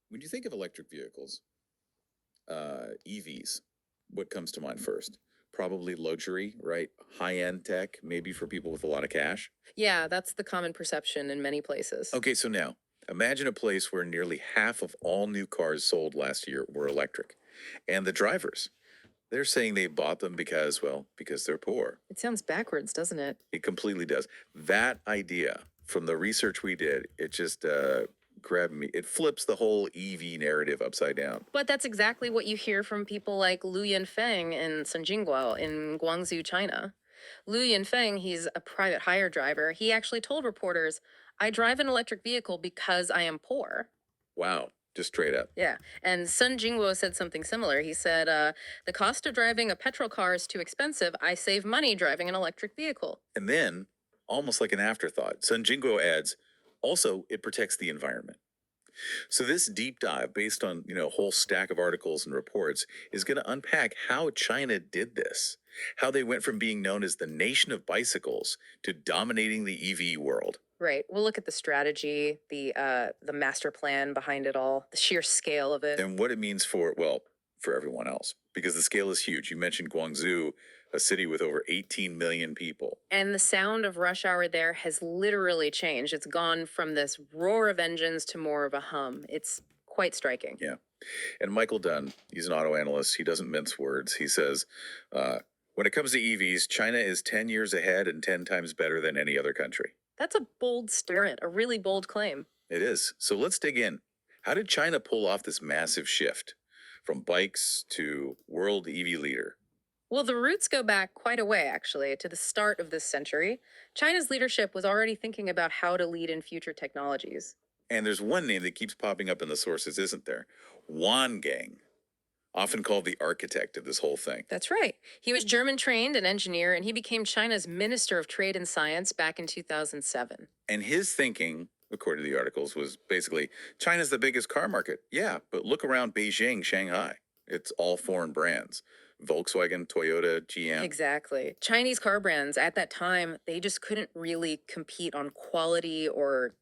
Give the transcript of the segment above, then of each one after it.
When you think of electric vehicles, EVs, what comes to mind first? Probably luxury, right? High-end tech, maybe for people with a lot of cash. Yeah, that's the common perception in many places. Okay, so now imagine a place where nearly half of all new cars sold last year were electric. And the drivers, they're saying they bought them because, well, because they're poor. It sounds backwards, doesn't it? It completely does. That idea, from the research we did, it just grabbed me. It flips the whole EV narrative upside down. But that's exactly what you hear from people like Lu Yanfeng and Sun Jingguo in Guangzhou, China. Lu Yanfeng, he's a private hire driver. He actually told reporters, I drive an electric vehicle because I am poor. Wow, just straight up. Yeah. And Sun Jingguo said something similar. He said, the cost of driving a petrol car is too expensive. I save money driving an electric vehicle. And then, almost like an afterthought, Sun Jingo adds, also, it protects the environment. So this deep dive, based on a whole stack of articles and reports, is going to unpack how China did this, how they went from being known as the nation of bicycles to dominating the EV world. Right. We'll look at the strategy, the master plan behind it all, the sheer scale of it. And what it means for, well, for everyone else, because the scale is huge. You mentioned Guangzhou, a city with over 18 million people. And the sound of rush hour there has literally changed. It's gone from this roar of engines to more of a hum. It's quite striking. Yeah. And Michael Dunn, he's an auto analyst. He doesn't mince words. He says, when it comes to EVs, China is 10 years ahead and 10 times better than any other country. That's a bold statement, a really bold claim. It is. So let's dig in. How did China pull off this massive shift from bikes to world EV leader? Well, the roots go back quite a way, actually, to the start of this century. China's leadership was already thinking about how to lead in future technologies. And there's one name that keeps popping up in the sources, isn't there? Wan Gang, often called the architect of this whole thing. That's right. He was German trained, an engineer, and he became China's Minister of Trade and Science back in 2007. And his thinking, according to the articles, was basically China's the biggest car market. Yeah, but look around Beijing, Shanghai. It's all foreign brands. Volkswagen, Toyota, GM. Exactly. Chinese car brands at that time, they just couldn't really compete on quality or,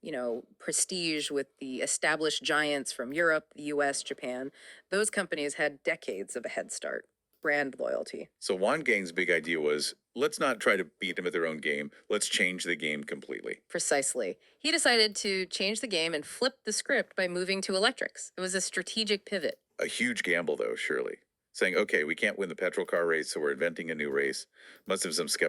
prestige with the established giants from Europe, the US, Japan. Those companies had decades of a head start. Brand loyalty. So Wan Gang's big idea was, let's not try to beat them at their own game. Let's change the game completely. Precisely. He decided to change the game and flip the script by moving to electrics. It was a strategic pivot. A huge gamble, though, surely. Saying, okay, we can't win the petrol car race, so we're inventing a new race. Must have some skeptics